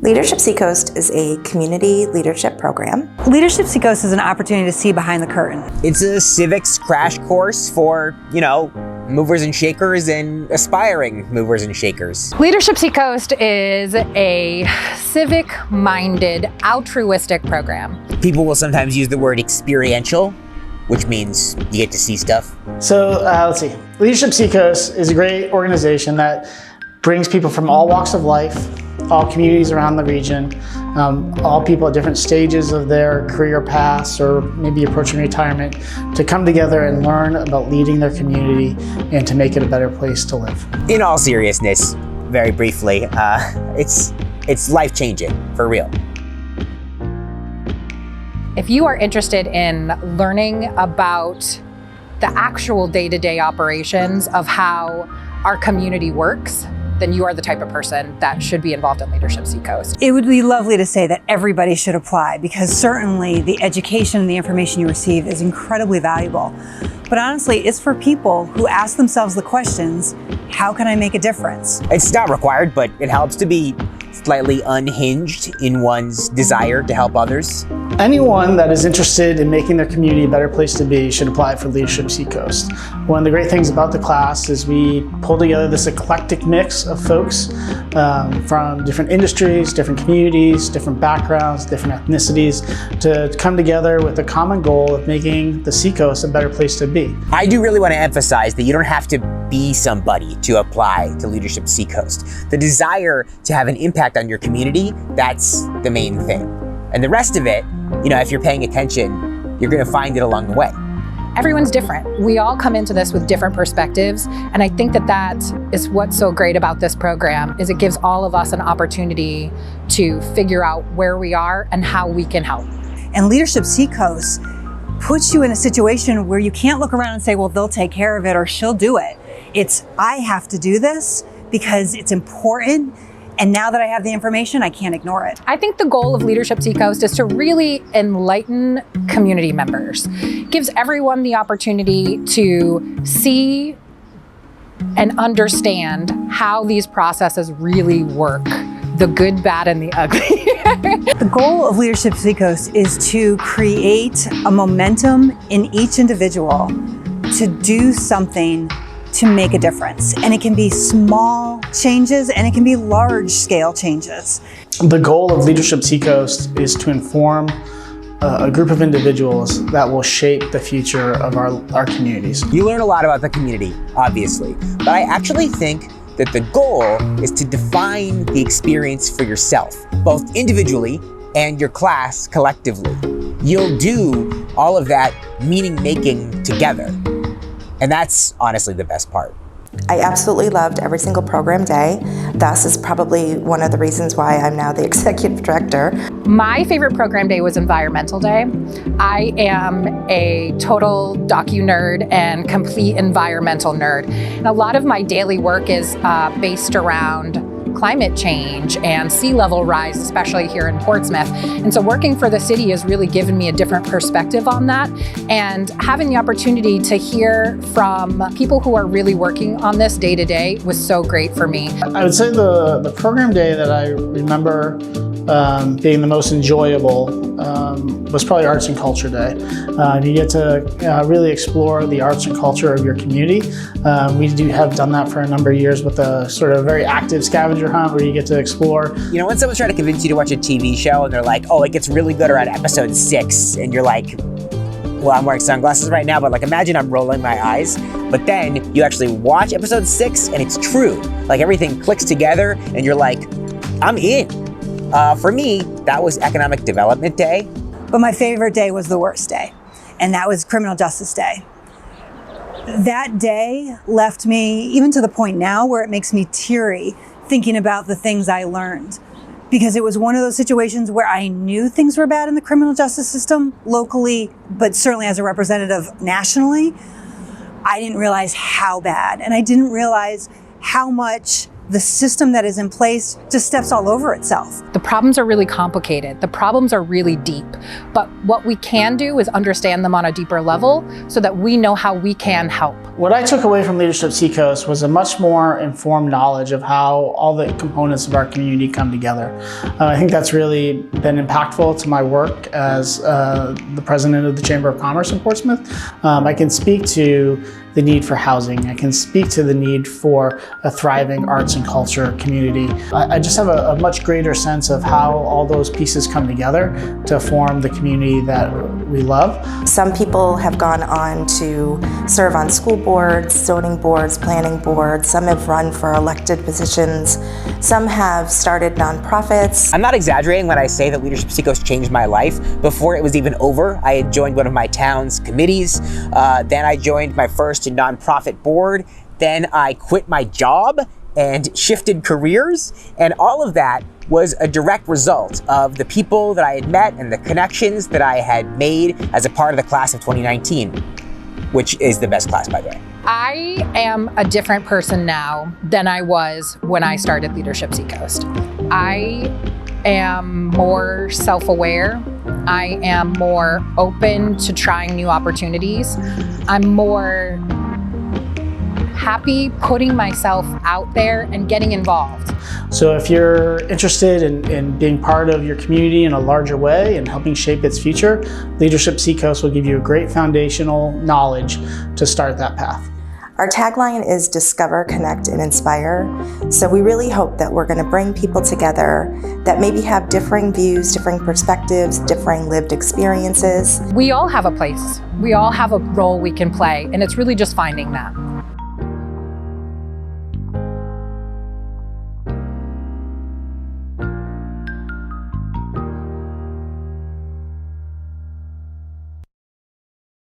Leadership Seacoast is a community leadership program. Leadership Seacoast is an opportunity to see behind the curtain. It's a civics crash course for, movers and shakers and aspiring movers and shakers. Leadership Seacoast is a civic-minded, altruistic program. People will sometimes use the word experiential, which means you get to see stuff. So let's see. Leadership Seacoast is a great organization that brings people from all walks of life, all communities around the region, all people at different stages of their career paths or maybe approaching retirement to come together and learn about leading their community and to make it a better place to live. In all seriousness, very briefly, it's life-changing, for real. If you are interested in learning about the actual day-to-day operations of how our community works, then you are the type of person that should be involved in Leadership Seacoast. It would be lovely to say that everybody should apply, because certainly the education and the information you receive is incredibly valuable. But honestly, it's for people who ask themselves the questions, how can I make a difference? It's not required, but it helps to be slightly unhinged in one's desire to help others. Anyone that is interested in making their community a better place to be should apply for Leadership Seacoast. One of the great things about the class is we pull together this eclectic mix of folks from different industries, different communities, different backgrounds, different ethnicities to come together with a common goal of making the Seacoast a better place to be. I do really want to emphasize that you don't have to be somebody to apply to Leadership Seacoast. The desire to have an impact on your community, that's the main thing. And the rest of it, if you're paying attention, you're going to find it along the way. Everyone's different. We all come into this with different perspectives, and I think that is what's so great about this program, is it gives all of us an opportunity to figure out where we are and how we can help. And Leadership Seacoast puts you in a situation where you can't look around and say, well, they'll take care of it or she'll do it. It's, I have to do this because it's important. And now that I have the information, I can't ignore it. I think the goal of Leadership Seacoast is to really enlighten community members. It gives everyone the opportunity to see and understand how these processes really work, the good, bad, and the ugly. The goal of Leadership Seacoast is to create a momentum in each individual to do something to make a difference. And it can be small changes and it can be large scale changes. The goal of Leadership Seacoast is to inform a group of individuals that will shape the future of our communities. You learn a lot about the community, obviously, but I actually think that the goal is to define the experience for yourself, both individually and your class collectively. You'll do all of that meaning making together. And that's honestly the best part. I absolutely loved every single program day. Thus is probably one of the reasons why I'm now the executive director. My favorite program day was Environmental Day. I am a total docu-nerd and complete environmental nerd. And a lot of my daily work is based around climate change and sea level rise, especially here in Portsmouth. And so working for the city has really given me a different perspective on that. And having the opportunity to hear from people who are really working on this day to day was so great for me. I would say the program day that I remember being the most enjoyable was probably Arts and Culture Day. You get to really explore the arts and culture of your community. We have done that for a number of years with a sort of very active scavenger hunt where you get to explore. When someone's trying to convince you to watch a TV show and they're like, oh, it gets really good around episode 6, and you're like, well, I'm wearing sunglasses right now, but imagine I'm rolling my eyes. But then you actually watch episode 6 and it's true. Everything clicks together and you're like, I'm in. For me, that was Economic Development Day. But my favorite day was the worst day, and that was Criminal Justice Day. That day left me, even to the point now where it makes me teary thinking about the things I learned. Because it was one of those situations where I knew things were bad in the criminal justice system locally, but certainly as a representative nationally. I didn't realize how bad, and I didn't realize how much the system that is in place just steps all over itself. The problems are really complicated. The problems are really deep. But what we can do is understand them on a deeper level so that we know how we can help. What I took away from Leadership Seacoast was a much more informed knowledge of how all the components of our community come together. I think that's really been impactful to my work as the president of the Chamber of Commerce in Portsmouth. I can speak to the need for housing. I can speak to the need for a thriving arts and culture community. I just have a much greater sense of how all those pieces come together to form the community that we love. Some people have gone on to serve on school boards, zoning boards, planning boards. Some have run for elected positions. Some have started nonprofits. I'm not exaggerating when I say that Leadership Seacoast changed my life. Before it was even over, I had joined one of my town's committees. Then I joined my first nonprofit board. Then I quit my job and shifted careers. And all of that was a direct result of the people that I had met and the connections that I had made as a part of the class of 2019, which is the best class, by the way. I am a different person now than I was when I started Leadership Seacoast. I am more self-aware. I am more open to trying new opportunities. I'm more happy putting myself out there and getting involved. So if you're interested in being part of your community in a larger way and helping shape its future, Leadership Seacoast will give you a great foundational knowledge to start that path. Our tagline is Discover, Connect, and Inspire. So we really hope that we're going to bring people together that maybe have differing views, differing perspectives, differing lived experiences. We all have a place. We all have a role we can play, and it's really just finding that.